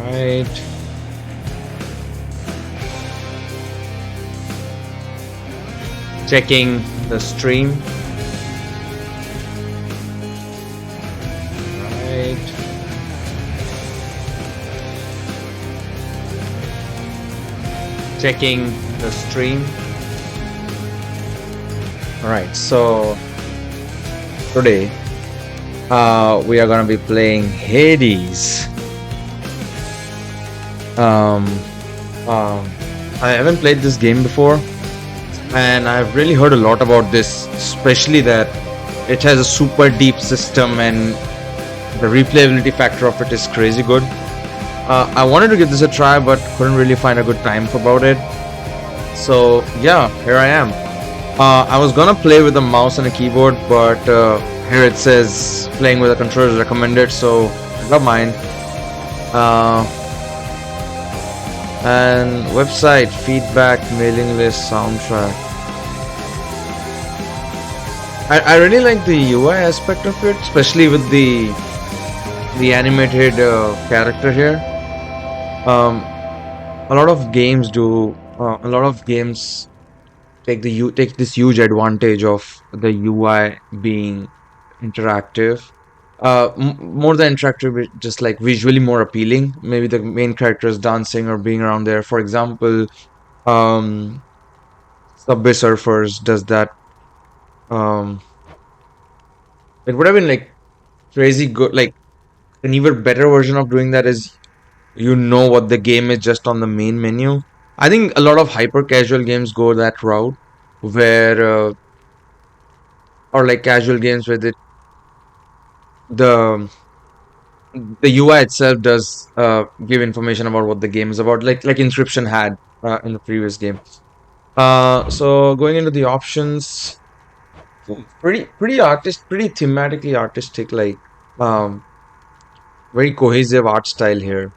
Right. Checking the stream. Right. Checking the stream. Alright, so today we are gonna be playing Hades. I haven't played this game before, and I've really heard a lot about this, especially that it has a super deep system and the replayability factor of it is crazy good. I wanted to give this a try, but couldn't really find a good time about it. So yeah, here I am. I was gonna play with a mouse and a keyboard, but here it says playing with a controller is recommended, so I don't mind. And website, feedback, mailing list, soundtrack. I really like the UI aspect of it, especially with the animated character here. A lot of games do. A lot of games take this huge advantage of the UI being interactive. More than interactive, just like visually more appealing. Maybe the main character is dancing or being around there. For example, um, Subway Surfers does that. Um, it would have been like crazy good. Like an even better version of doing that is you know what the game is just on the main menu. I think a lot of hyper casual games go that route, where or like casual games where the UI itself does give information about what the game is about, like Inscription had in the previous game. So going into the options, pretty pretty thematically artistic, like very cohesive art style here.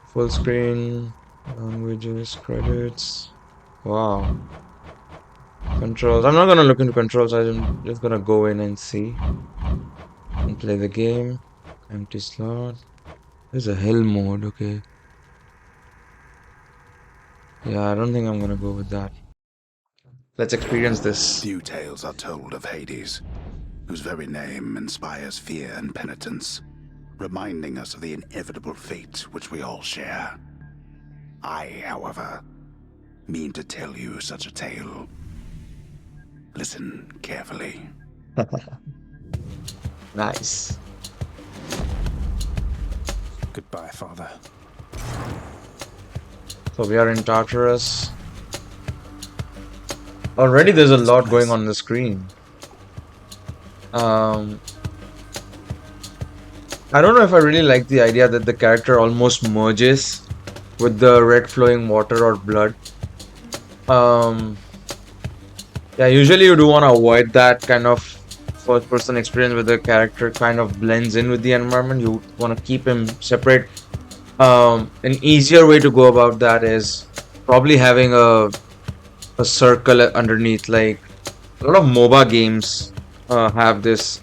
Full screen, languages, credits. Wow. Controls. I'm not gonna look into controls. I'm just gonna go in and see and play the game. Empty slot. There's a hell mode. Okay. Yeah, I don't think I'm gonna go with that. Let's experience this. Few tales are told of Hades, whose very name inspires fear and penitence, reminding us of the inevitable fate which we all share. I, however, mean to tell you such a tale. Listen carefully. Nice. Goodbye, Father. So we are in Tartarus. Already there's a lot going on the screen. I don't know if I really like the idea that the character almost merges with the red flowing water or blood. Yeah, usually you do want to avoid that kind of first person experience where the character kind of blends in with the environment. You want to keep him separate. An easier way to go about that is probably having a circle underneath. Like a lot of MOBA games have this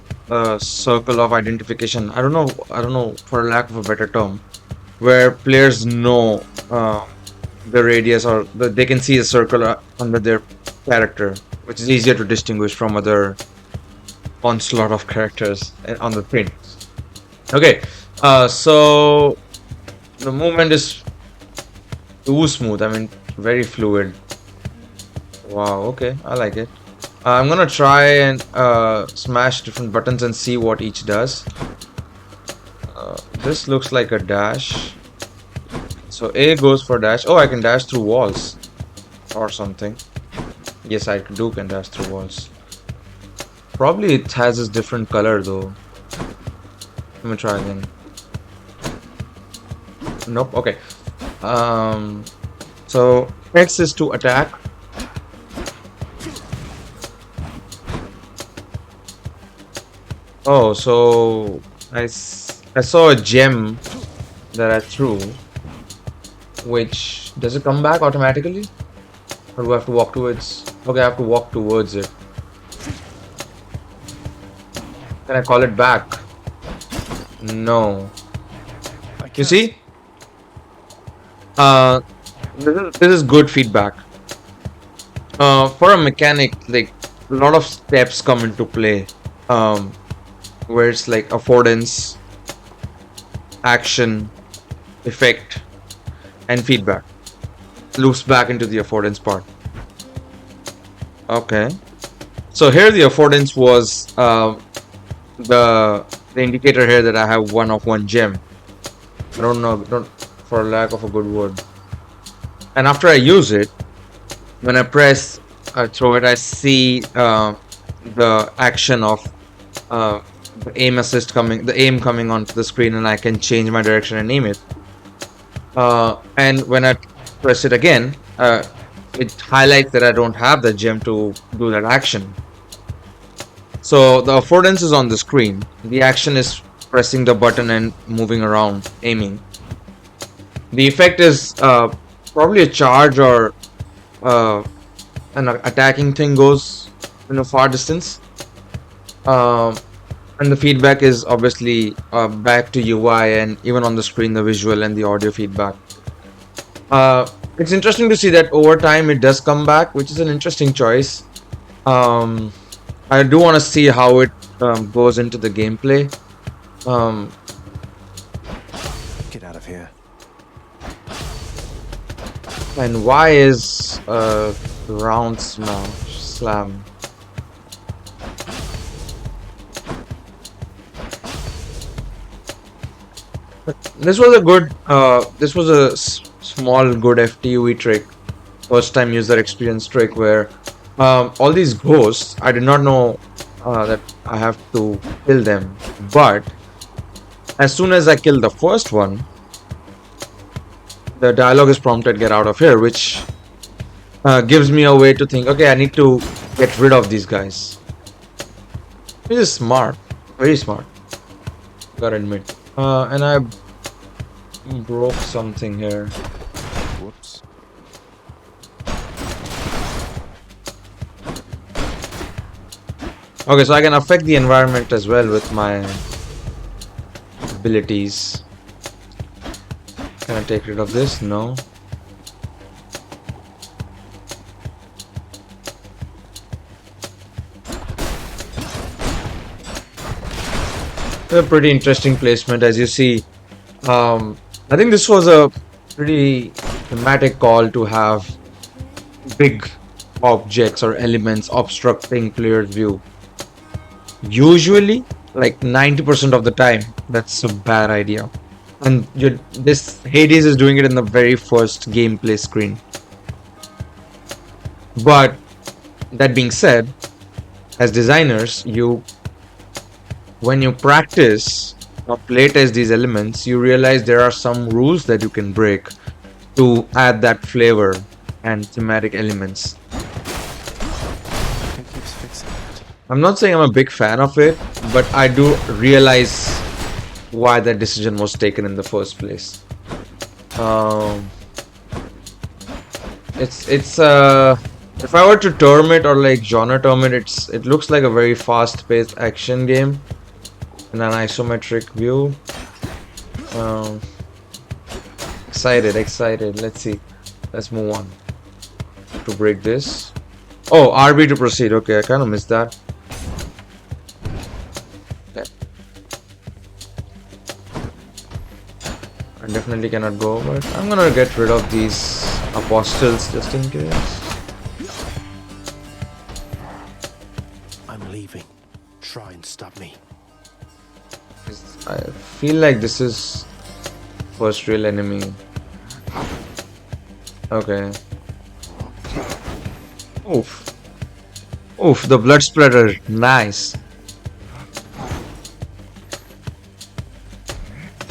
circle of identification. I don't know, for lack of a better term, where players know the radius, or they can see a circle under their character, which is easier to distinguish from other onslaught of characters on the screen. Okay, so the movement is too smooth. I mean, very fluid. Wow, okay, I like it. I'm gonna try and smash different buttons and see what each does. This looks like a dash. So A goes for dash. Oh, I can dash through walls or something. Yes, I can dash through walls. Probably it has this different color though. Let me try again. Nope. Okay. So X is to attack. Oh, so I saw a gem that I threw. Which does it come back automatically? Or do I have to walk towards? Okay, I have to walk towards it. Can I call it back? No. You see, uh, this is good feedback. For a mechanic, like a lot of steps come into play. Um, where it's like affordance, action, effect, and feedback. Loops back into the affordance part. Okay. So here the affordance was the indicator here that I have 1 of 1 gem. I don't know, don't for lack of a good word. And after I use it, when I press throw it, I see the action of the aim coming onto the screen, and I can change my direction and aim it. And when I press it again, it highlights that I don't have the gem to do that action. So the affordance is on the screen. The action is pressing the button and moving around, aiming. The effect is probably a charge or an attacking thing goes in a far distance. And the feedback is obviously back to UI, and even on the screen the visual and the audio feedback. It's interesting to see that over time it does come back, which is an interesting choice. I do want to see how it goes into the gameplay. Get out of here. And why is round slam? This was a good. This was a small good FTUE trick, first time user experience trick, where all these ghosts, I did not know that I have to kill them, but as soon as I kill the first one, the dialogue is prompted get out of here, which gives me a way to think, okay, I need to get rid of these guys. Which is smart, very smart, gotta admit. And I broke something here. Whoops. Okay, so I can affect the environment as well with my abilities. Can I take rid of this? No. A pretty interesting placement, as you see. I think this was a pretty thematic call to have big objects or elements obstructing player's view. Usually, like 90% of the time, that's a bad idea. And this Hades is doing it in the very first gameplay screen. But that being said, as designers, when you practice or playtest these elements, you realize there are some rules that you can break to add that flavor and thematic elements. Who keeps fixing that? I'm not saying I'm a big fan of it, but I do realize why that decision was taken in the first place. It's if I were to term it or like genre term it, it looks like a very fast-paced action game in an isometric view. Excited. Let's see. Let's move on to break this. Oh, RB to proceed. Okay, I kind of missed that. Okay. I definitely cannot go, but I'm gonna get rid of these apostles just in case. I'm leaving. Try and stop me. I feel like this is first real enemy. Okay. Oof, the blood spreader. Nice.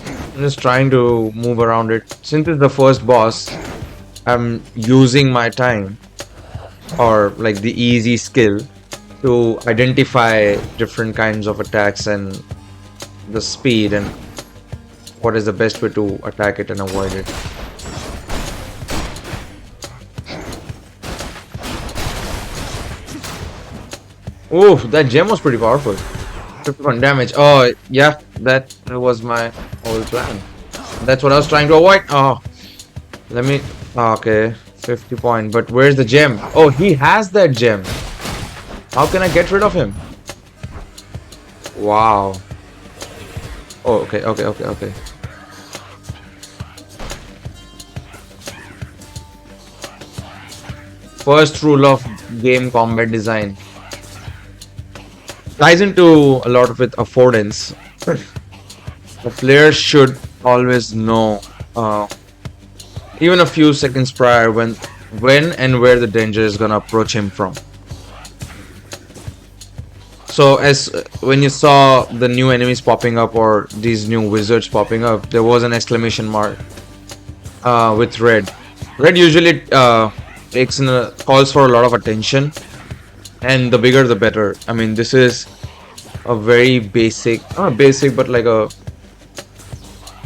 I'm just trying to move around it. Since it's the first boss, I'm using my time, or like the easy skill, to identify different kinds of attacks and the speed and what is the best way to attack it and avoid it. Oh, that gem was pretty powerful. 51 damage. Oh, yeah, that was my whole plan. That's what I was trying to avoid. Oh, let me. Okay, 50 point. But where's the gem? Oh, he has that gem. How can I get rid of him? Wow. Oh, okay, okay, okay, okay. First rule of game combat design ties into a lot of it affordance. The player should always know, uh, even a few seconds prior, when and where the danger is gonna approach him from. So as when you saw the new enemies popping up or these new wizards popping up, there was an exclamation mark with red. Red usually takes in calls for a lot of attention, and the bigger the better. I mean, this is a very basic, not basic, but like a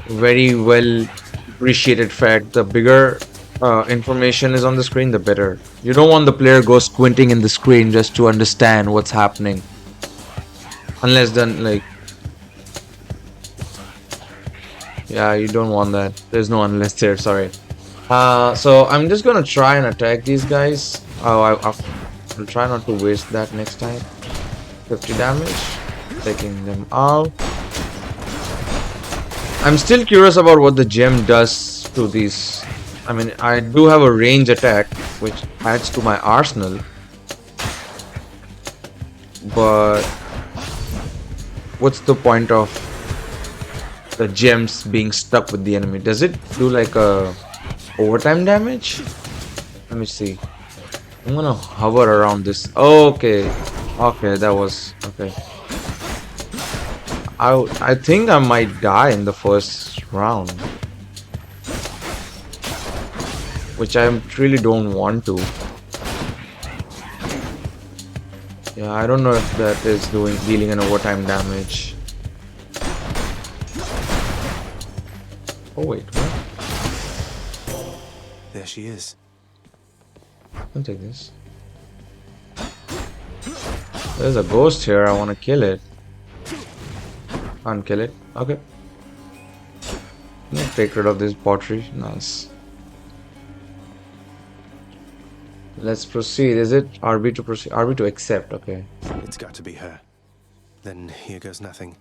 very well appreciated fact. The bigger information is on the screen, the better. You don't want the player go squinting in the screen just to understand what's happening. Unless then, like, yeah, you don't want that. There's no unless there, sorry. So I'm just gonna try and attack these guys. I'll try not to waste that next time. 50 damage. Taking them out. I'm still curious about what the gem does to these. I mean, I do have a range attack, which adds to my arsenal. But what's the point of the gems being stuck with the enemy? Does it do like a overtime damage? Let me see. I'm gonna hover around this. Okay. Okay, that was okay. I think I might die in the first round, which I really don't want to. Yeah, I don't know if that is dealing an overtime damage. Oh wait, what? There she is. I'll take this. There's a ghost here. I want to kill it. Can't kill it. Okay. Let's take rid of this pottery. Nice. Let's proceed. Is it RB to proceed? RB to accept. Okay. It's got to be her. Then here goes nothing.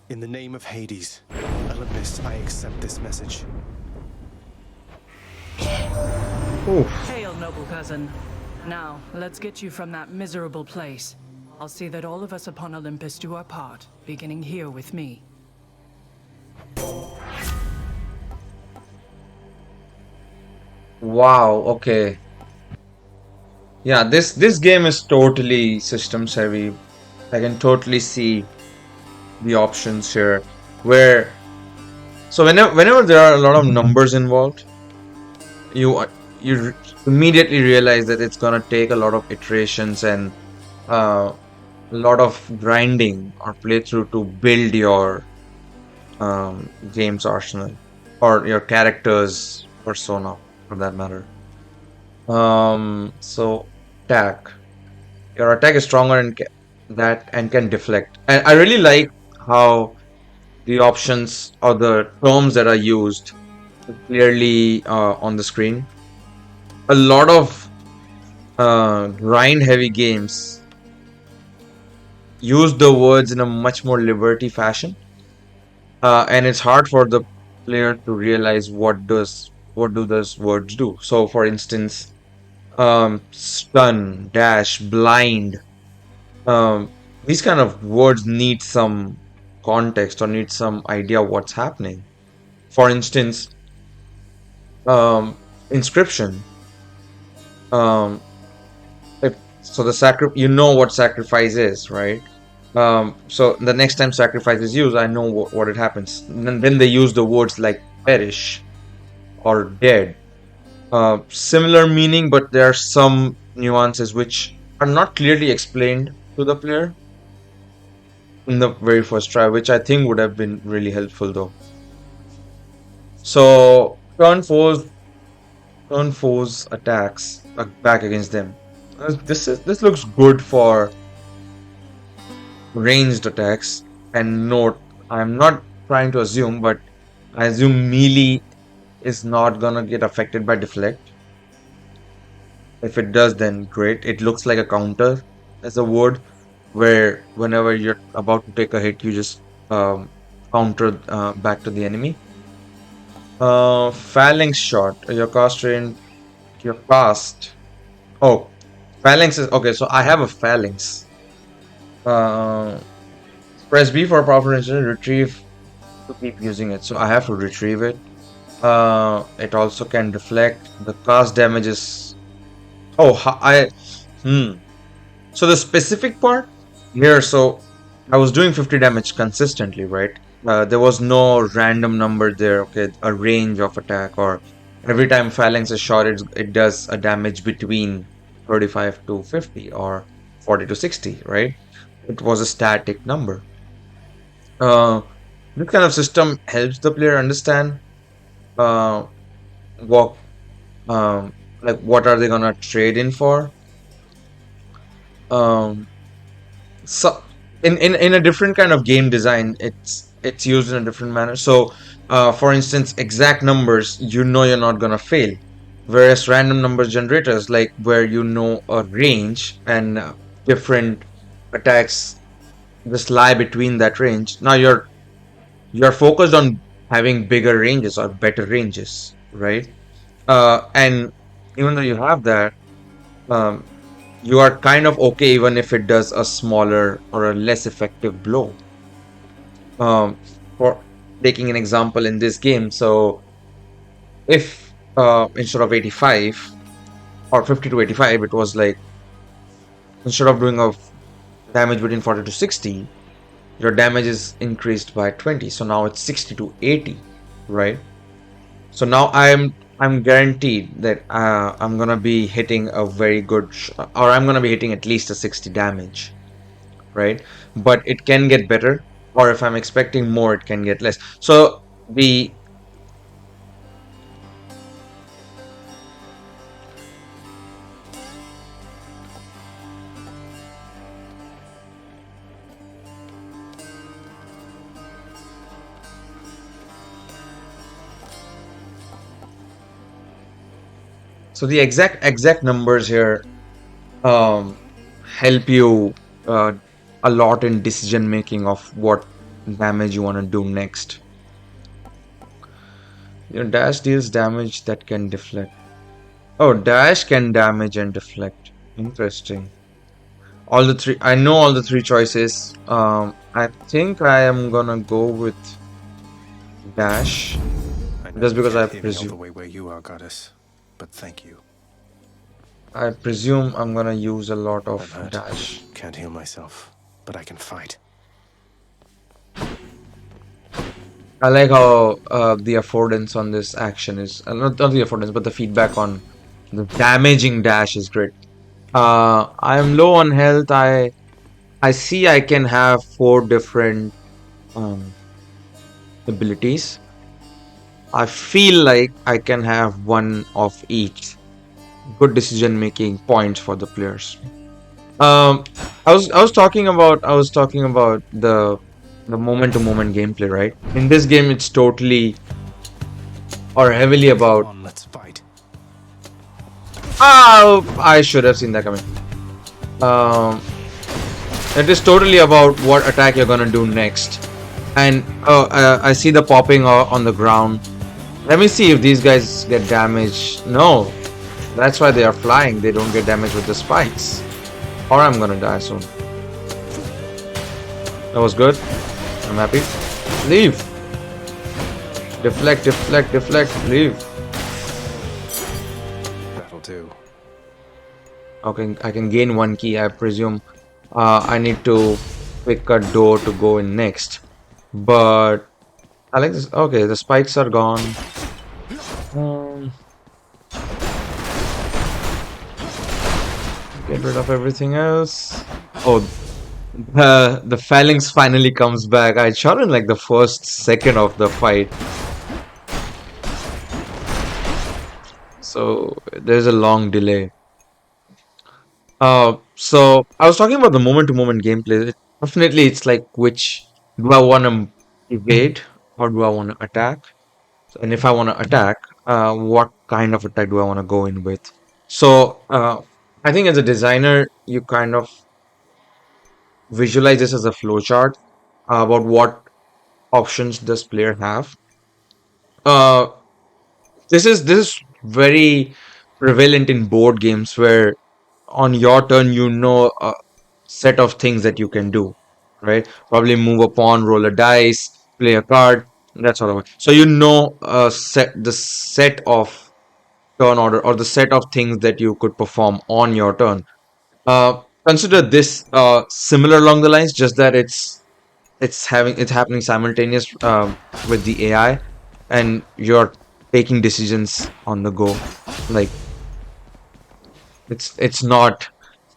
In the name of Hades, Olympus, I accept this message. Oof. Hail, noble cousin. Now, let's get you from that miserable place. I'll see that all of us upon Olympus do our part, beginning here with me. Wow. Okay. Yeah. This game is totally systems heavy. I can totally see the options here. Where so whenever there are a lot of numbers involved, you immediately realize that it's gonna take a lot of iterations and a lot of grinding or playthrough to build your game's arsenal or your character's persona for that matter. So attack. Your attack is stronger and that and can deflect. And I really like how the options or the terms that are used clearly on the screen. A lot of grind heavy games use the words in a much more liberty fashion, and it's hard for the player to realize what do those words do. So for instance, stun, dash, blind, um, these kind of words need some context or need some idea what's happening. For instance, inscription. Um, if so, the you know what sacrifice is, right? So the next time sacrifice is used, I know what it happens. And then they use the words like perish or dead. Similar meaning, but there are some nuances which are not clearly explained to the player in the very first try, which I think would have been really helpful though. So turn foes attacks back against them. This looks good for ranged attacks. And note, I'm not trying to assume, but I assume melee is not gonna get affected by deflect. If it does, then great. It looks like a counter as a word where whenever you're about to take a hit, you just counter back to the enemy. Phalanx shot. Your cast range. Your cast. Oh, phalanx is okay. So I have a phalanx. Uh, Press B for powerful instrument. Retrieve to keep using it. So I have to retrieve it. It also can deflect. The cast damage is. Oh, I. Hmm. So the specific part here, so I was doing 50 damage consistently, right? There was no random number there, okay, a range of attack, or every time phalanx is shot, it does a damage between 35 to 50 or 40 to 60, right? It was a static number. Uh, this kind of system helps the player understand uh, what like what are they gonna trade in for. Um, so in a different kind of game design, it's used in a different manner. So for instance, exact numbers, you know, you're not gonna fail, whereas random number generators, like where you know a range and different attacks just lie between that range. Now you're focused on having bigger ranges or better ranges, right? And even though you have that, um, you are kind of okay even if it does a smaller or a less effective blow. Um, for taking an example in this game, so if instead of 85 or 50 to 85, it was like instead of doing a damage between 40 to 60, your damage is increased by 20. So now it's 60 to 80, right? So now I'm guaranteed that I'm gonna be hitting a very good or I'm gonna be hitting at least a 60 damage, right? But it can get better, or if I'm expecting more, it can get less. So the exact numbers here um help you uh, a lot in decision making of what damage you want to do next. Your dash deals damage that can deflect. Oh, dash can damage and deflect. Interesting. All the three, I know all the three choices. I think I am gonna go with dash I know just you because can't heal me all the way where you are, Goddess, but thank you. I presume I'm gonna use a lot I'm of hurt. dash. Can't heal myself, but I can fight. I like how the affordance on this action is not the affordance, but the feedback on the damaging dash is great. I'm low on health. I see I can have four different um abilities. I feel like I can have one of each. Good decision making points for the players. Um, I was talking about the moment to moment gameplay, right? In this game, it's totally or heavily Come about. on, let's fight. Oh, I should have seen that coming. Um, it is totally about what attack you're gonna do next. And I see the popping on the ground. Let me see if these guys get damaged. No, that's why they are flying. They don't get damaged with the spikes. Or I'm gonna die soon. That was good. I'm happy. Leave. Deflect, deflect, deflect. Leave. That'll do. Okay, I can gain one key. I presume I need to pick a door to go in next. But I like this. Okay, the spikes are gone. Um, get rid of everything else. Oh, the phalanx finally comes back. I shot in like the first second of the fight. So there's a long delay. So I was talking about the moment-to-moment gameplay. Definitely, it's like which do I want to evade or do I want to attack? And if I want to attack, what kind of attack do I want to go in with? So I think as a designer, you kind of visualize this as a flowchart about what options does player have. Uh, this is very prevalent in board games where on your turn you know a set of things that you can do, right? Probably move a pawn, roll a dice, play a card, that sort of. So you know the set of turn order or the set of things that you could perform on your turn. Consider this similar along the lines, just that it's happening simultaneous with the AI, and you're taking decisions on the go. Like it's not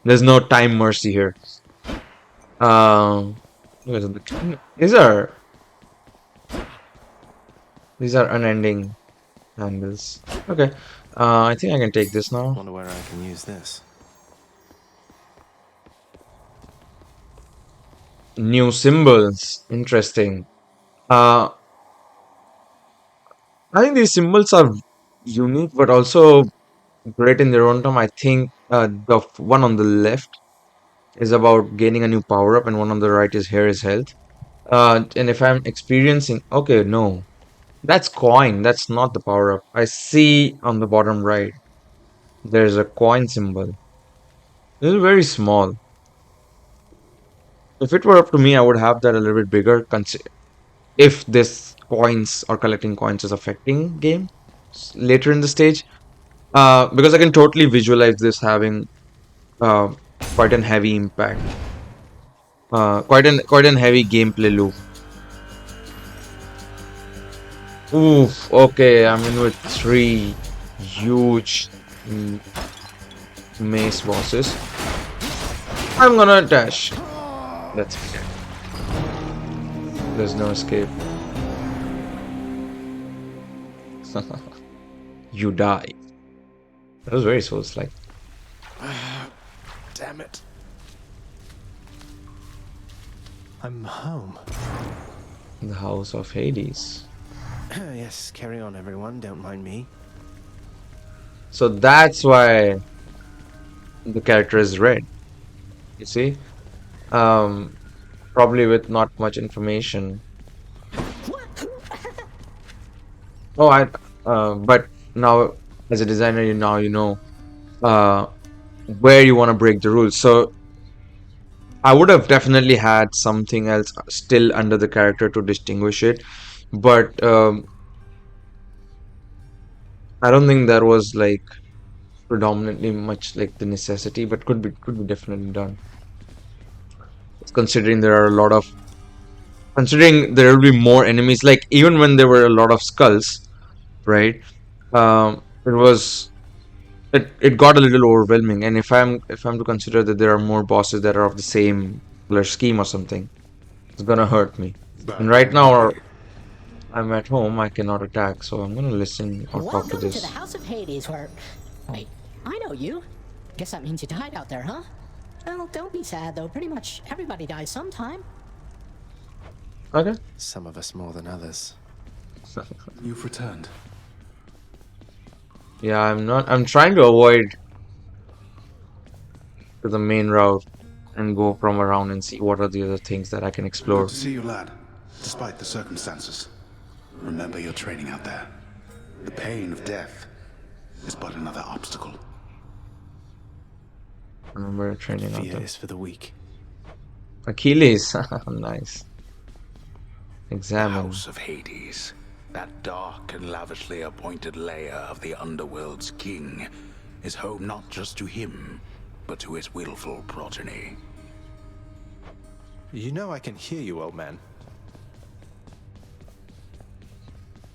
there's no time mercy here. What is it? These are unending handles. Okay. I think I can take this now. Wonder where I can use this. New symbols. Interesting. Uh, I think these symbols are unique, but also great in their own time. I think one on the left is about gaining a new power up, and one on the right is here is health. And if I'm experiencing, okay, no, that's coin. That's not the power up. I see on the bottom right, there's a coin symbol. This is very small. If it were up to me, I would have that a little bit bigger. If this coins or collecting coins is affecting game later in the stage, because I can totally visualize this having uh, quite an heavy impact, quite an heavy gameplay loop. Oof. Okay, I'm in with three huge mace bosses. I'm gonna dash. That's okay. There's no escape. You die. That was very Souls-like. Damn it. I'm home. The House of Hades. Yes, carry on, everyone. Don't mind me. So that's why the character is red. You see? Um, Probably with not much information. Oh, but now as a designer, you know uh where you want to break the rules. So I would have definitely had something else still under the character to distinguish it, but I don't think that was like predominantly much like the necessity, but could be definitely done. Considering there are a lot of considering there will be more enemies, like even when there were a lot of skulls, right? It was it got a little overwhelming, and if I'm to consider that there are more bosses that are of the same color scheme or something, it's gonna hurt me. And Back right on now duty. I'm at home, I cannot attack, so I'm gonna listen or talk to Welcome to the this. House of Hades, where... Wait, I know you. Guess that means you died out there, huh? Well, don't be sad, though. Pretty much everybody dies sometime. Okay. Some of us more than others. You've returned. Yeah, I'm trying to avoid to the main route and go from around and see what are the other things that I can Good explore. to see you, lad. Despite the circumstances. Remember your training out there. The pain of death is but another obstacle. Remember training out Fear there. is for the weak. Achilles, nice. The Examine. House of Hades. That dark and lavishly appointed lair of the underworld's king is home not just to him, but to his willful progeny. You know I can hear you, old man.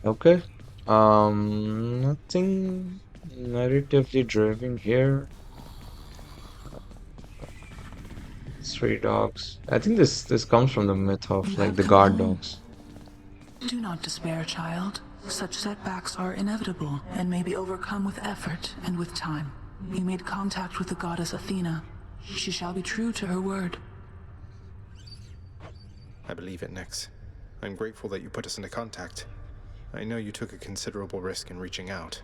Okay. Nothing narratively driven here. Stray dogs. I think this comes from the myth of You like have the come guard home. dogs. Do not despair, child. Such setbacks are inevitable and may be overcome with effort and with time. You made contact with the goddess Athena. She shall be true to her word. I believe it, Nex. I'm grateful that you put us into contact. I know you took a considerable risk in reaching out.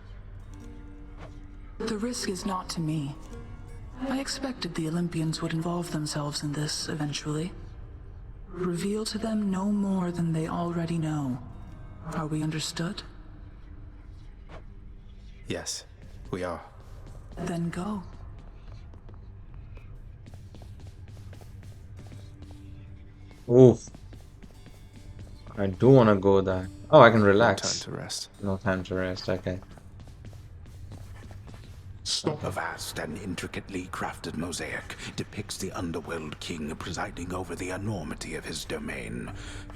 The risk is not to me. I expected the Olympians would involve themselves in this eventually. Reveal to them no more than they already know. Are we understood? Yes, we are. Then go. Oof. I do want to go there. Oh, I can No time relax. to rest. No time to rest. Okay. A vast and intricately crafted mosaic depicts the underworld king presiding over the enormity of his domain,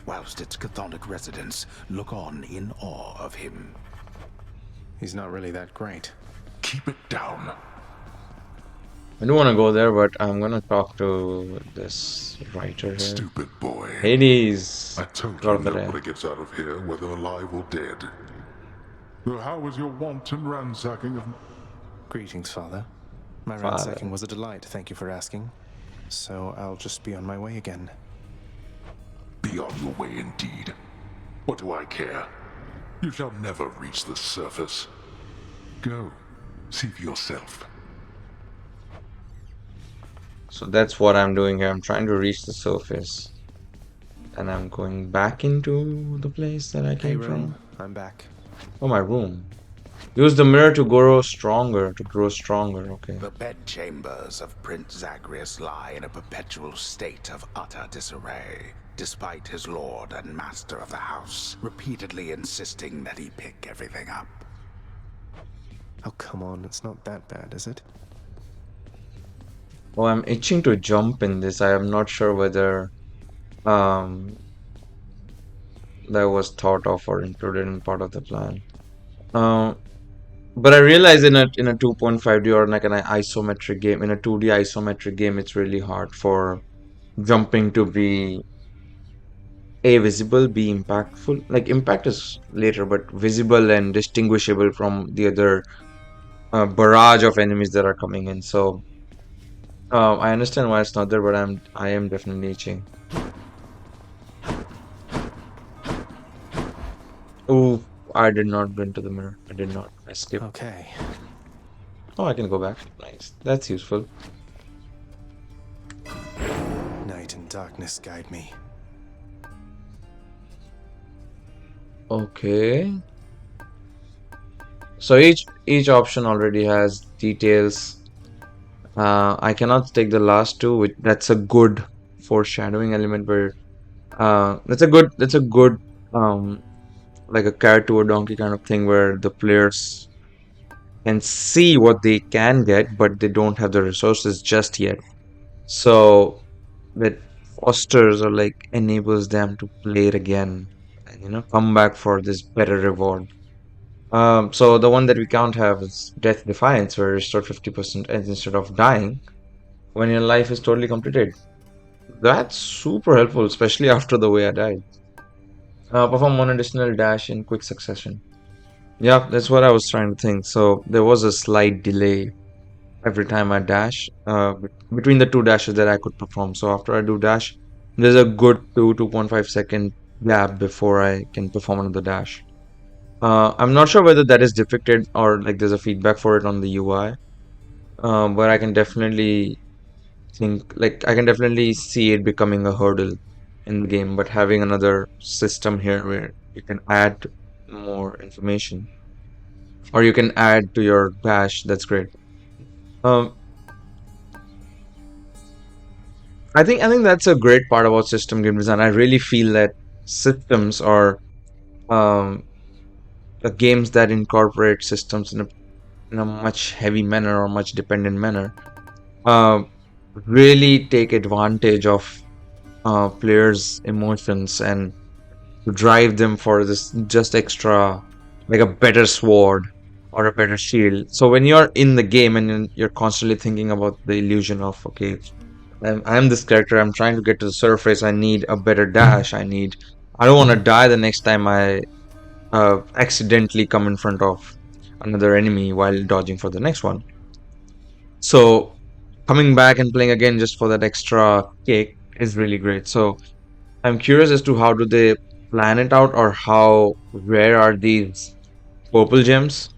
whilst its chthonic residents look on in awe of him. He's not really that great. Keep it down. I do want to go there, but I'm gonna talk to this writer here. Stupid boy. Hades. I totally Lord of the know Dead. what gets out of here, whether alive or dead. So how was your wanton ransacking of... Greetings, Father. My Father. ransacking was a delight, thank you for asking. So I'll just be on my way again. Be on your way indeed. What do I care? You shall never reach the surface. Go. See for yourself. So that's what I'm doing here. I'm trying to reach the surface. And I'm going back into the place that I Hey, came room. from. I'm back. Oh, my room. Use the mirror to grow stronger. Okay. The bedchambers of Prince Zagreus lie in a perpetual state of utter disarray, despite his lord and master of the house repeatedly insisting that he pick everything up. Oh, come on, it's not that bad, is it? Oh, I'm itching to jump in this. I am not sure whether that was thought of or included in part of the plan. But I realize in a 2.5D or like an isometric game, in a 2D isometric game, it's really hard for jumping to be A, visible, B, impactful. Like impact is later, but visible and distinguishable from the other barrage of enemies that are coming in. So I understand why it's not there, but I am definitely itching. Oh, I did not go into the mirror. I did not. I skipped. Okay. Oh, I can go back. Nice. That's useful. Night and darkness guide me. Okay. So each option already has details. I cannot take the last two, which that's a good foreshadowing element where that's a good like a carrot to a donkey kind of thing where the players can see what they can get, but they don't have the resources just yet. So that fosters or like enables them to play it again and come back for this better reward. So the one that we can't have is Death Defiance, where you restore 50% instead of dying when your life is totally completed. That's super helpful, especially after the way I died. Perform one additional dash in quick succession. Yeah, that's what I was trying to think. So there was a slight delay every time I dash, between the two dashes that I could perform. So after I do dash, there's a good 2.5 second gap before I can perform another dash. I'm not sure whether that is depicted or like there's a feedback for it on the UI. But I can definitely I can definitely see it becoming a hurdle in the game, but having another system here where you can add more information or you can add to your dash, that's great. Um, I think that's a great part about system game design. I really feel that systems or um, the games that incorporate systems in a much heavy manner or much dependent manner uh, really take advantage of players' emotions and to drive them for this just extra, like a better sword or a better shield. So when you're in the game and you're constantly thinking about the illusion of, okay, I'm this character, I'm trying to get to the surface, I need a better dash, I don't want to die the next time I accidentally come in front of another enemy while dodging for the next one. So coming back and playing again just for that extra kick is really great. So I'm curious as to how do they plan it out or how rare are these purple gems.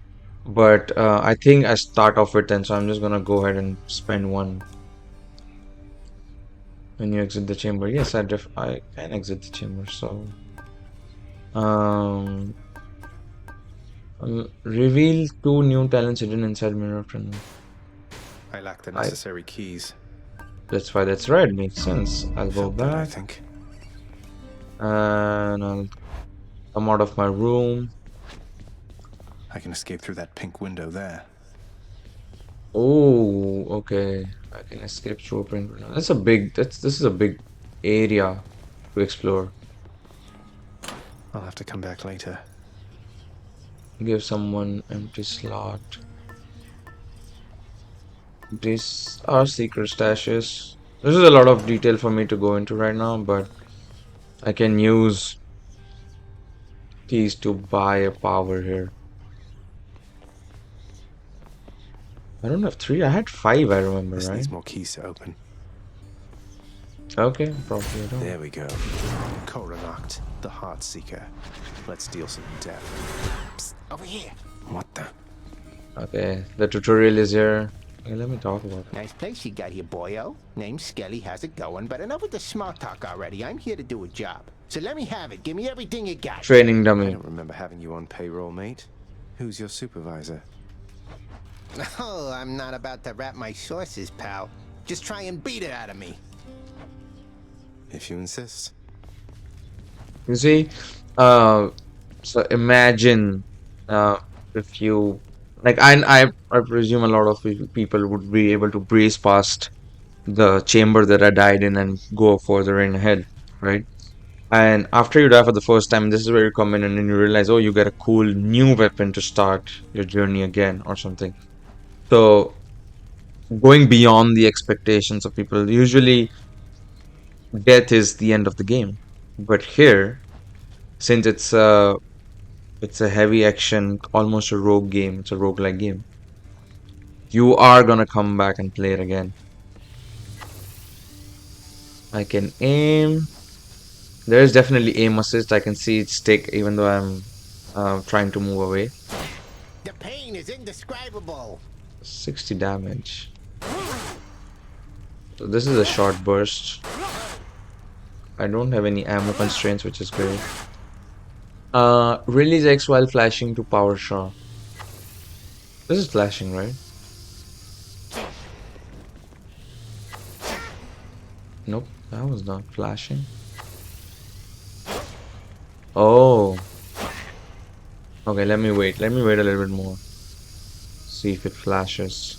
But I think I start off with 10, so I'm just gonna go ahead and spend one when you exit the chamber. Yes, I can exit the chamber. So um, reveal 2 new talents hidden inside mirror tunnel. I lack the I necessary keys. That's why that's red. Makes sense. I'll go Felt that, I back think. and I'll come out of my room. I can escape through that pink window there. Oh, okay. I can escape through a print. That's a big. This is a big area to explore. I'll have to come back later. Give someone empty slot. These are secret stashes. This is a lot of detail for me to go into right now, but I can use keys to buy a power here. I don't have 3. I had 5, I remember, This right? needs more keys to open. Okay, probably I don't. There we go. Coronacht, the Heart Seeker. Let's deal some death. Psst, over here. What the? Okay, the tutorial is here. Okay, let me talk about it. Nice place you got here, boyo. Name's Skelly, how's it going? But enough with the small talk already. I'm here to do a job. So let me have it. Give me everything you got. Training I dummy. don't remember having you on payroll, mate. Who's your supervisor? Oh, I'm not about to wrap my sources, pal. Just try and beat it out of me. If you insist. You see, so imagine, if you like, I presume a lot of people would be able to breeze past the chamber that I died in and go further in ahead, right? And after you die for the first time, this is where you come in and then you realize, oh, you get a cool new weapon to start your journey again or something. So going beyond the expectations of people, usually death is the end of the game. But here, since it's a heavy action, almost a rogue game, it's a roguelike game, you are gonna come back and play it again. I can aim. There is definitely aim assist. I can see it stick even though I'm trying to move away. The pain is indescribable. 60 damage. So this is a short burst. I don't have any ammo constraints, which is great. Release X while flashing to power shot. This is flashing, right? Nope, that was not flashing. Oh. Okay, let me wait. Let me wait a little bit more. See if it flashes.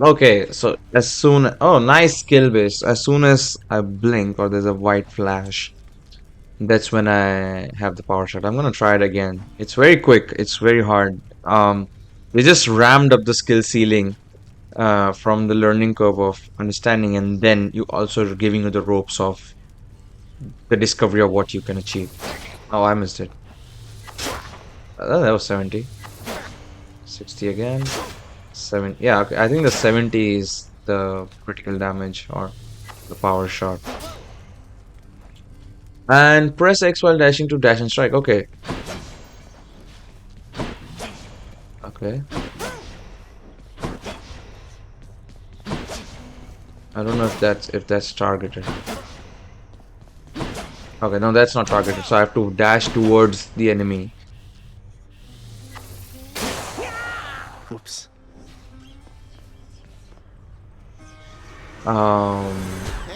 Okay, so as soon oh, nice skill base. As soon as I blink or there's a white flash, that's when I have the power shot. I'm gonna try it again. It's very quick. It's very hard. They just rammed up the skill ceiling from the learning curve of understanding, and then you also are giving you the ropes of the discovery of what you can achieve. Oh, I missed it. That was 70. 60 again. 7. Yeah, okay. I think the 70 is the critical damage or the power shot. And press X while dashing to dash and strike. Okay. Okay. I don't know if that's targeted. Okay, no, that's not targeted. So I have to dash towards the enemy. Whoops.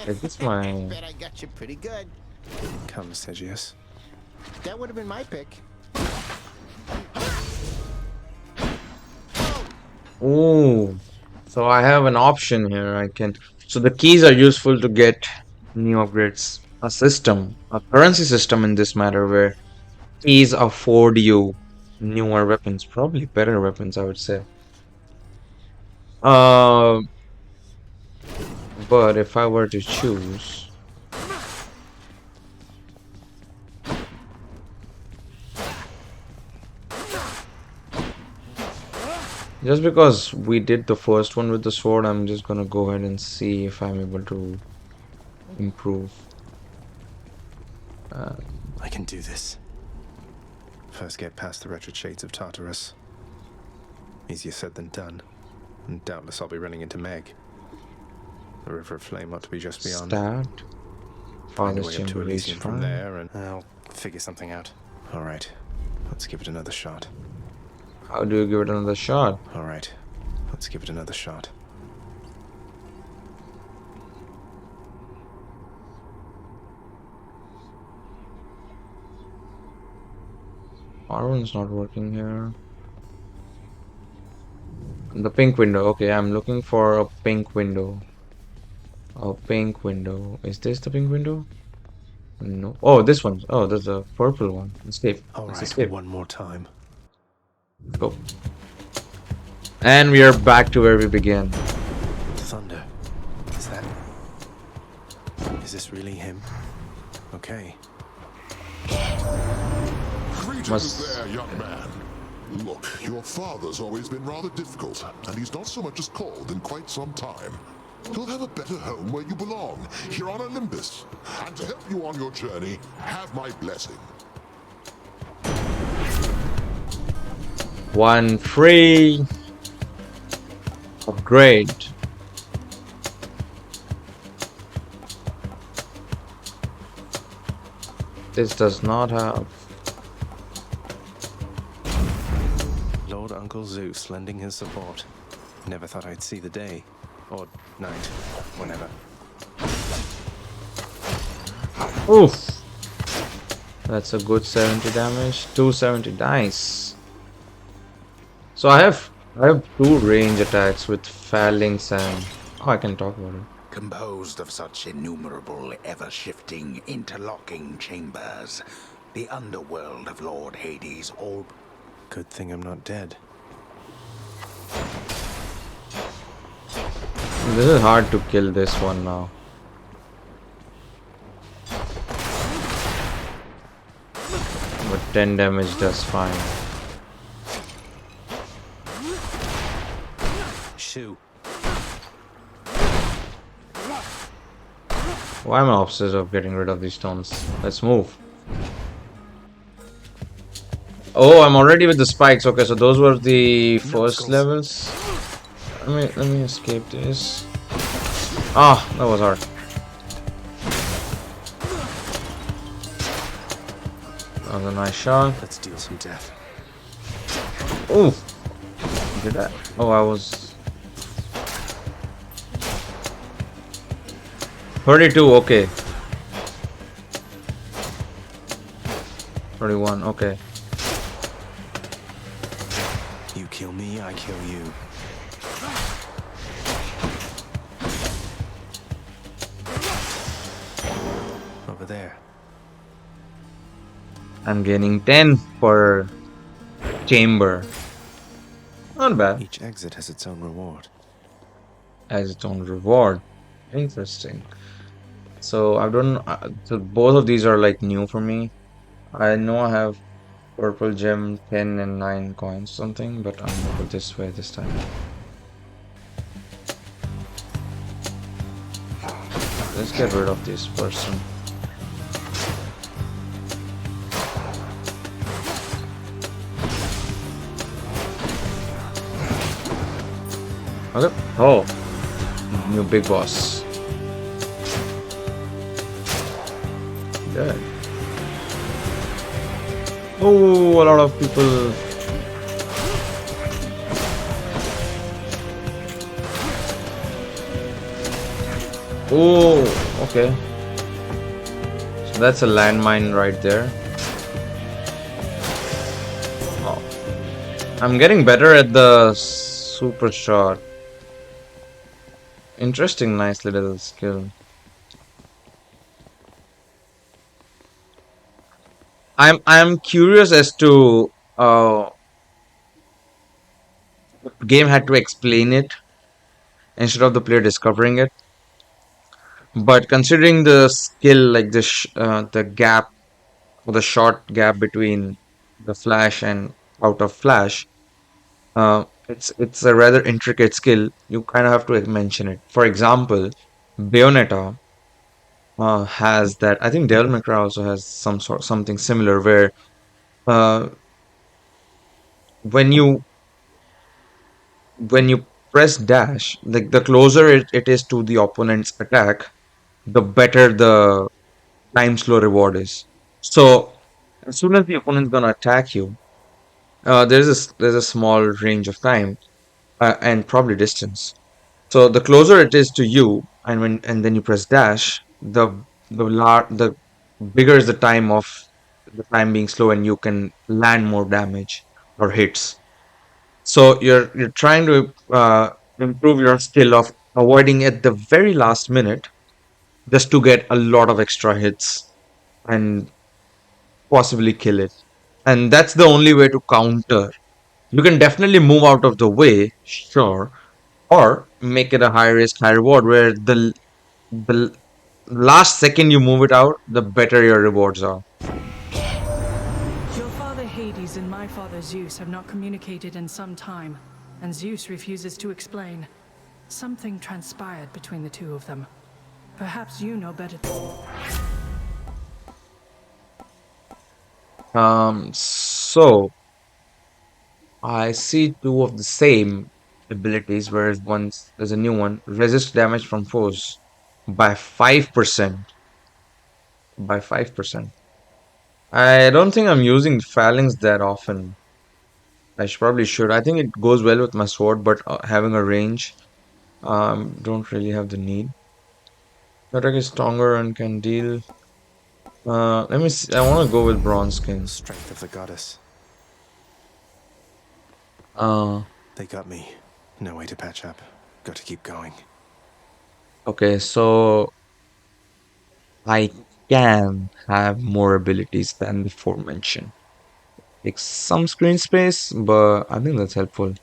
Is this my... Bet I got you pretty good. Come, Segius. That would have been my pick. Ooh. So I have an option here. I can... So the keys are useful to get new upgrades. A system, a currency system in this matter where keys afford you newer weapons. Probably better weapons, I would say. Uh, but if I were to choose... Just because we did the first one with the sword, I'm just gonna go ahead and see if I'm able to improve. Uh, I can do this. First get past the wretched shades of Tartarus. Easier said than done. And doubtless I'll be running into Meg. The River of Flame ought to be just beyond. Start. Find a Farthest way up to chamber reached Elysium from fine. there, and I'll figure something out. All right, let's give it another shot. How do you give it another shot? All right, let's give it another shot. R1's not working here. The pink window. Okay, I'm looking for a pink window. A pink window. Is this the pink window? No. Oh, this one. Oh, there's a purple one. Escape. All Let's right, escape. one more time. Go. And we are back to where we began. Thunder. Is that... Is this really him? Okay. Greetings there, young man. Look, your father's always been rather difficult, and he's not so much as called in quite some time. You'll have a better home where you belong, here on Olympus. And to help you on your journey, have my blessing. One free upgrade. This does not have. Lord Uncle Zeus lending his support. Never thought I'd see the day. Or night. Whenever. Oof. That's a good 70 damage. 270. Nice. So I have two range attacks with phalanx and oh, I can talk about it. Composed of such innumerable, ever-shifting, interlocking chambers, the underworld of Lord Hades all... Good thing I'm not dead. This is hard to kill this one now. But 10 damage does fine. Shoo. Why am I obsessed of getting rid of these stones? Let's move. Oh, I'm already with the spikes. Okay, so those were the first levels. Let me escape this. Ah, that was hard. That was a nice shot. Let's deal some death. Oh, did that? Oh, I was 32. Okay. 31. Okay. You kill me, I kill you. Over there. I'm gaining 10 per chamber. Not bad. Each exit has its own reward. As its own reward. Interesting. So I've done. So both of these are like new for me. I know I have purple gem 10 and 9 coins something, but I'm gonna go this way this time. Let's get rid of this person. Okay. Oh, new big boss. Good. Oh, a lot of people. Oh, okay. So that's a landmine right there. Oh. I'm getting better at the super shot. Interesting, nice little skill. I'm curious as to game had to explain it instead of the player discovering it. But considering the skill, like the gap or the short gap between the flash and out of flash, It's a rather intricate skill. You kind of have to mention it. For example, Bayonetta has that. I think Devil May Cry also has something similar where uh, when you press dash, like the closer it is to the opponent's attack, the better the time slow reward is. So as soon as the opponent's gonna attack you, there's a small range of time and probably distance. So the closer it is to you, and then you press dash, the bigger is the time of the time being slow, and you can land more damage or hits. So you're trying to improve your skill of avoiding at the very last minute just to get a lot of extra hits and possibly kill it. And that's the only way to counter. You can definitely move out of the way, sure, or make it a high risk, high reward where the last second you move it out, the better your rewards are. Your father Hades and my father Zeus have not communicated in some time, and Zeus refuses to explain. Something transpired between the two of them. Perhaps you know better. So I see two of the same abilities, whereas one's there's a new one. Resist damage from foes by 5%. By 5%. I don't think I'm using phalanx that often. Probably should. I think it goes well with my sword, but having a range, don't really have the need. Attack is stronger and can deal. Let me see. I want to go with bronze skin. Strength of the goddess. Uh, They got me. No way to patch up. Got to keep going. okay, so I can have more abilities than before mentioned. Take some screen space, but I think that's helpful.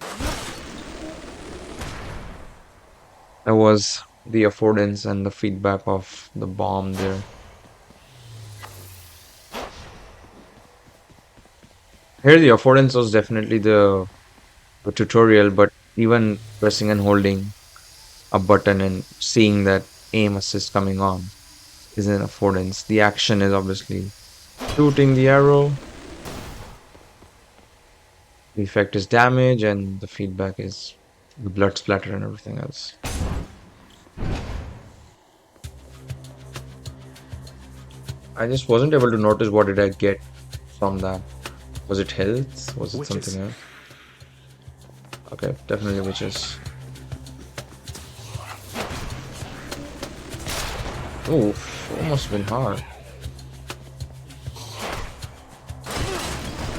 That was the affordance and the feedback of the bomb there. Here, the affordance was definitely the tutorial, but even pressing and holding a button and seeing that aim assist coming on is an affordance. The action is obviously shooting the arrow. The effect is damage, and the feedback is the blood splatter and everything else. I just wasn't able to notice what did I get from that. Was it health? Was it Witches. something else? Okay, definitely witches. Oof, almost been hard.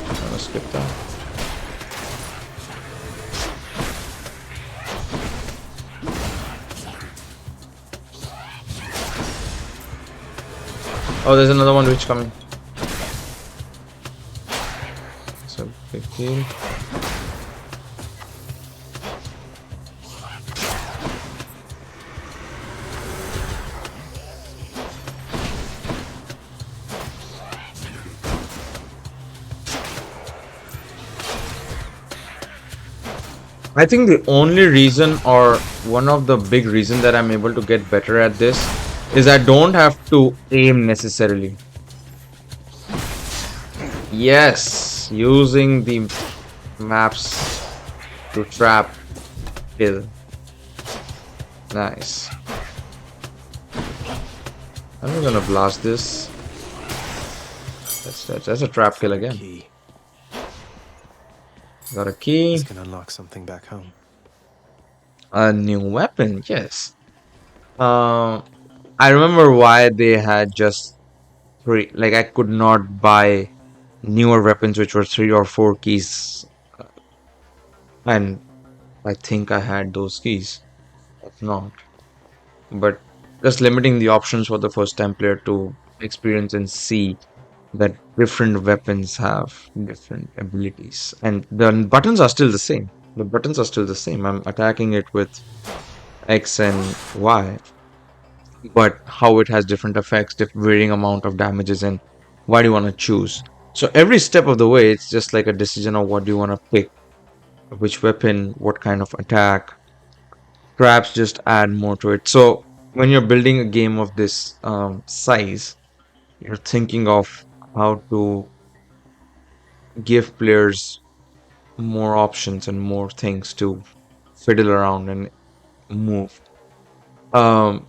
I'm gonna skip that. Oh, there's another one witch coming. It's a big deal. I think the only reason or one of the big reason that I'm able to get better at this is I don't have to aim necessarily. Yes, using the maps to trap kill. Nice. I'm just gonna blast this. That's a trap kill again. Key. Got a key. This can unlock something back home. A new weapon, yes. Uh, I remember why they had just three. Like I could not buy newer weapons which were 3 or 4 keys, and I think I had those keys. If not, but just limiting the options for the first time player to experience and see that different weapons have different abilities, and the buttons are still the same. The buttons are still the same. I'm attacking it with X and Y, but how it has different effects, varying amount of damages, and why do you want to choose. So every step of the way, it's just like a decision of what do you want to pick. which weapon, what kind of attack. Traps just add more to it. So when you're building a game of this size, you're thinking of how to give players more options and more things to fiddle around and move. Um,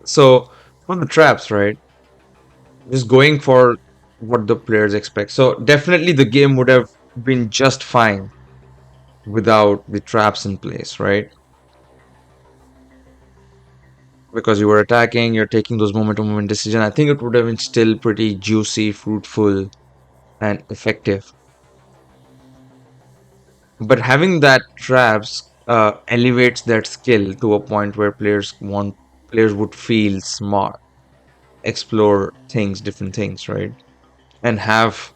so for the traps, right? Just going for what the players expect. So definitely the game would have been just fine without the traps in place, right? Because you were attacking, you're taking those moment to moment decisions. I think it would have been still pretty juicy, fruitful, and effective. But having that traps elevates that skill to a point where players would feel smart, explore things, different things, right? And have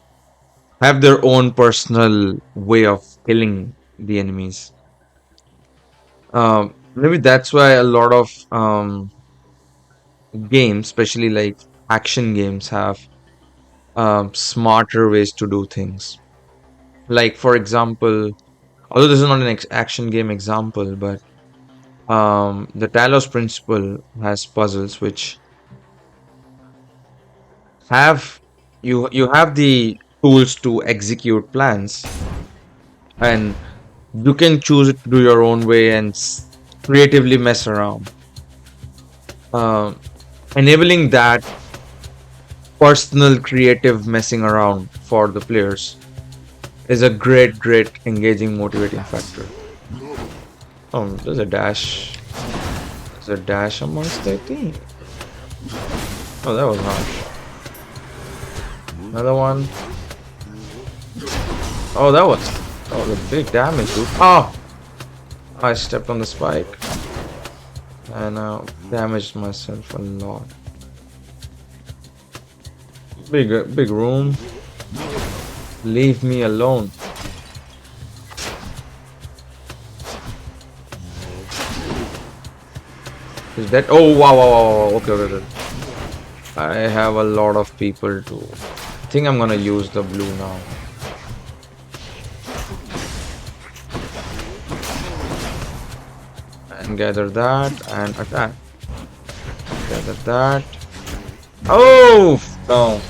their own personal way of killing the enemies. Maybe that's why a lot of games, especially like action games, have smarter ways to do things. Like, for example, although this is not an action game example, but the Talos principle has puzzles which have you have the tools to execute plans, and you can choose it to do your own way and creatively mess around. Um, Enabling that personal creative messing around for the players is a great engaging motivating factor. Oh, there's a dash amongst the team. Oh, that was harsh. Another one. Oh, that was a big damage, dude. Oh, I stepped on the spike and damaged myself a lot. Big room. Leave me alone. Is that? Oh, wow. Okay. I have a lot of people to. I think I'm gonna use the blue now. And gather that and attack. Gather that. Oh no!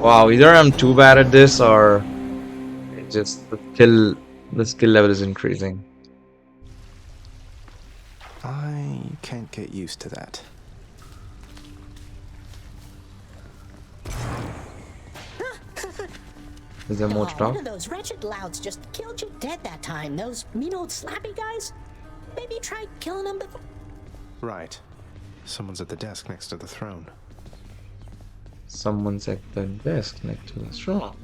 Wow, either I'm too bad at this or it just the skill level is increasing. I can't get used to that. Is there more to One talk? of those wretched louds just killed you dead that time. Those mean old slappy guys? Maybe try killing them before. Right. Someone's at the desk next to the throne. Someone's at the desk next to the throne.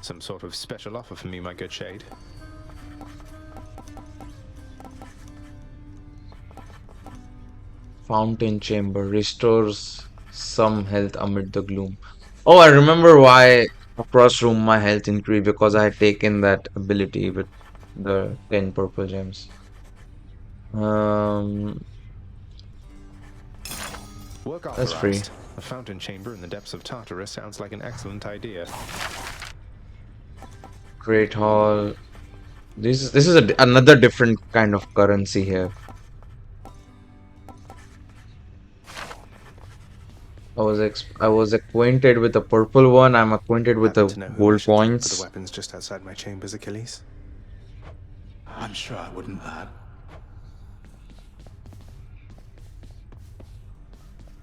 Some sort of special offer for me, my good shade. Fountain chamber restores some health amid the gloom. Oh, I remember why across room my health increased because I had taken that ability with the 10 purple gems. Um, Work that's free. authorized. A fountain chamber in the depths of Tartarus sounds like an excellent idea. Great Hall. This is another different kind of currency here. I was acquainted with the purple one. I'm acquainted with Happen the to know who I gold should thank for the coins. weapons just outside my chambers, Achilles? I'm sure I wouldn't, lad.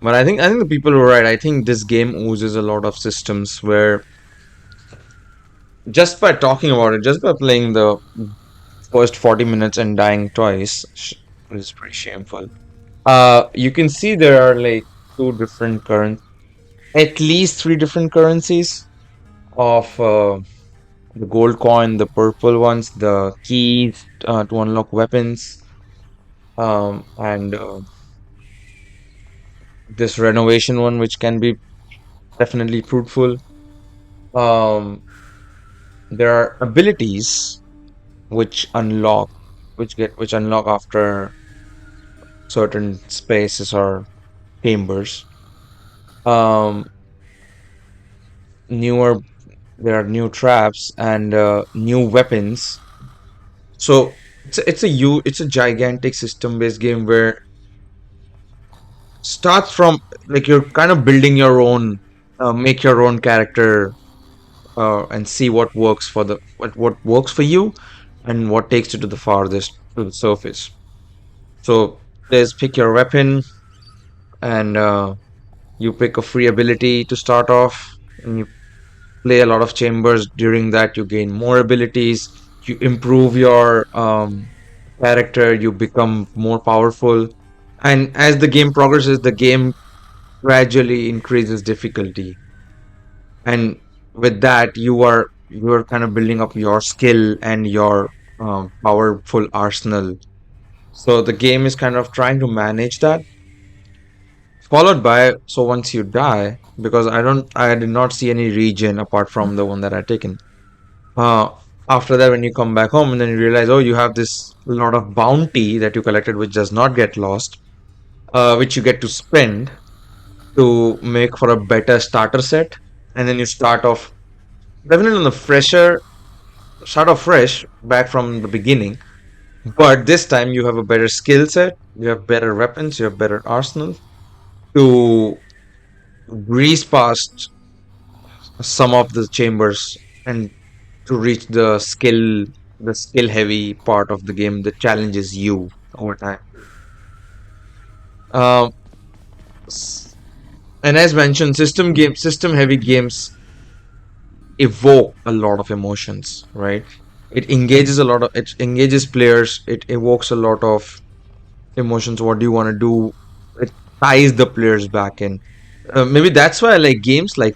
But I think the people were right. I think this game oozes a lot of systems where just by talking about it, just by playing the first 40 minutes and dying twice, which is pretty shameful. You can see there are like two different at least three different currencies of the gold coin, the purple ones, the keys to unlock weapons, and this renovation one, which can be definitely fruitful. Um, there are abilities which which unlock after certain spaces or chambers. Um, newer there are new traps and new weapons. So it's a gigantic system-based game where starts from like you're kind of building your own, make your own character, and see what works for what works for you and what takes you to the farthest to the surface. So there's pick your weapon, and you pick a free ability to start off, and you play a lot of chambers. During that, you gain more abilities, you improve your character, you become more powerful, and as the game progresses, the game gradually increases difficulty, and with that, you are kind of building up your skill and your powerful arsenal. So the game is kind of trying to manage that, followed by, so once you die, because I did not see any region apart from the one that I taken. Uh, After that, when you come back home and then you realize, oh, you have this lot of bounty that you collected, which does not get lost, which you get to spend to make for a better starter set, and then you start off definitely on the fresher, start off fresh back from the beginning. But this time you have a better skill set, you have better weapons, you have better arsenal to breeze past some of the chambers and to reach the skill heavy part of the game that challenges you over time. Um, s- and as mentioned, system heavy games evoke a lot of emotions, right? It engages players, it evokes a lot of emotions. What do you want to do? It ties the players back in. Maybe that's why I like games like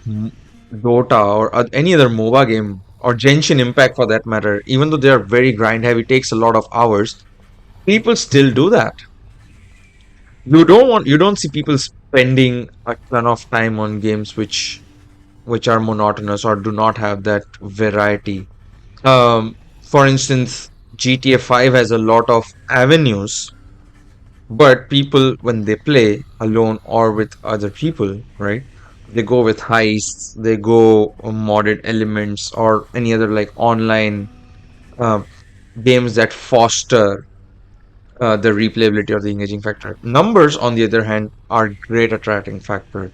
Dota or any other MOBA game or Genshin Impact for that matter. Even though they are very grind heavy, takes a lot of hours. People still do that. You don't see people spending a ton of time on games which are monotonous or do not have that variety. For instance, GTA 5 has a lot of avenues, but people, when they play alone or with other people, right? They go with heists, they go modded elements or any other like online uh, games that foster the replayability or the engaging factor. Numbers, on the other hand, are great attracting factor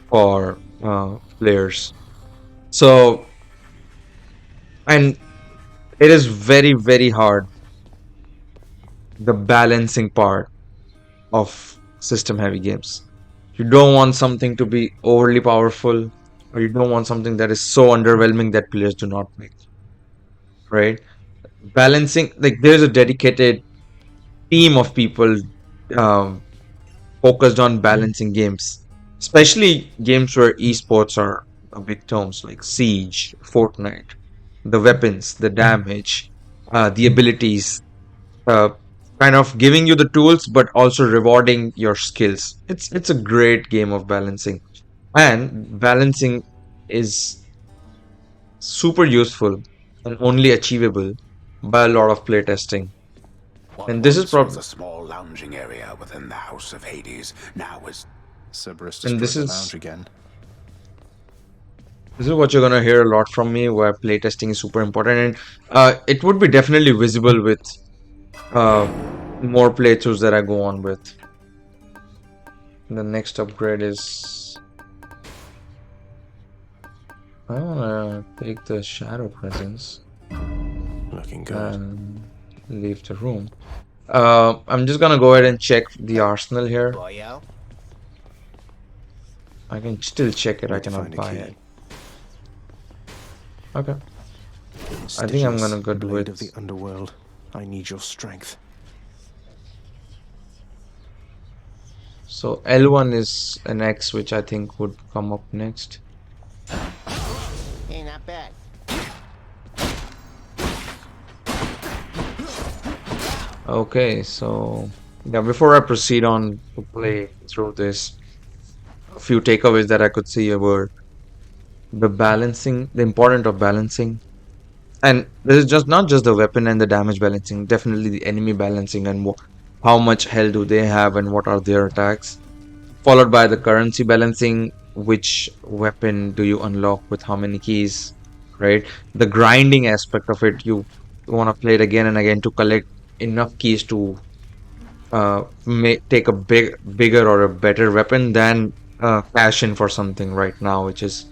for players. So, and it is very, very hard, the balancing part of system heavy games. You don't want something to be overly powerful, or you don't want something that is so underwhelming that players do not play, right? Balancing, like there's a dedicated team of people um, focused on balancing games, especially games where esports are a big terms like Siege, Fortnite, the weapons, the damage, the abilities, uh, kind of giving you the tools but also rewarding your skills. It's a great game of balancing, and balancing is super useful and only achievable by a lot of playtesting. What And this is once was probably a small lounging area within the House of Hades now is. Cerberus and destroyed the lounge again. this is what you're gonna hear a lot from me, where playtesting is super important, and it would be definitely visible with uh, more playthroughs that I go on with. The next upgrade is I wanna take the shadow presence Looking good. and leave the room. I'm just gonna go ahead and check the arsenal here. Boyo? I can still check it. I Need to cannot find a buy key. it. Okay. I think I'm Stygius, gonna go blade of with the underworld. I need your strength. so L1 is an X, which I think would come up next. Hey, not bad. Okay, so yeah, before I proceed on to play through this, a few takeaways that I could see were the balancing, the importance of balancing. And this is just not just the weapon and the damage balancing, definitely the enemy balancing and how much health do they have and what are their attacks. Followed by the currency balancing, which weapon do you unlock with how many keys, right? The grinding aspect of it, you want to play it again and again to collect enough keys to take a bigger or a better weapon than cash in for something right now, which is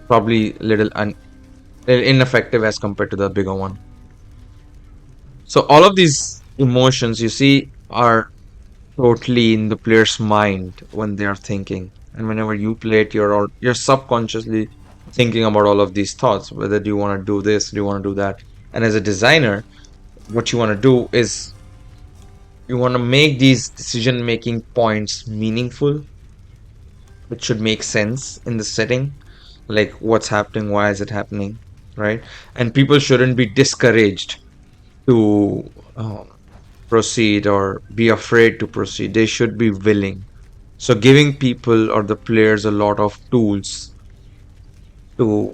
probably little ineffective as compared to the bigger one. So all of these emotions you see are totally in the player's mind when they are thinking, and whenever you play it, you're subconsciously thinking about all of these thoughts. Whether do you want to do this, do you want to do that? And as a designer, what you want to do is you want to make these decision making points meaningful, which should make sense in the setting, like what's happening, why is it happening, right? And people shouldn't be discouraged to proceed or be afraid to proceed. They should be willing. So giving people or the players a lot of tools to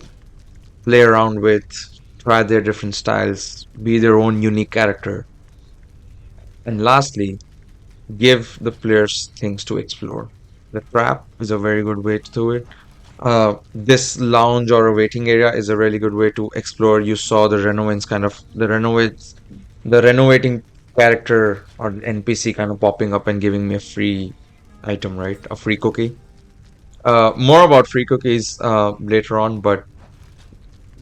play around with, try their different styles, be their own unique character. And lastly, give the players things to explore. The trap is a very good way to do it. This lounge or a waiting area is a really good way to explore. You saw the renovants kind of the renovating character or NPC kind of popping up and giving me a free item, right? A free cookie. More about free cookies later on, but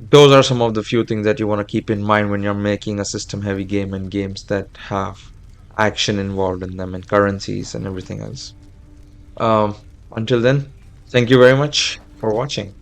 those are some of the few things that you want to keep in mind when you're making a system heavy game and games that have action involved in them and currencies and everything else. Um, until then, thank you very much for watching.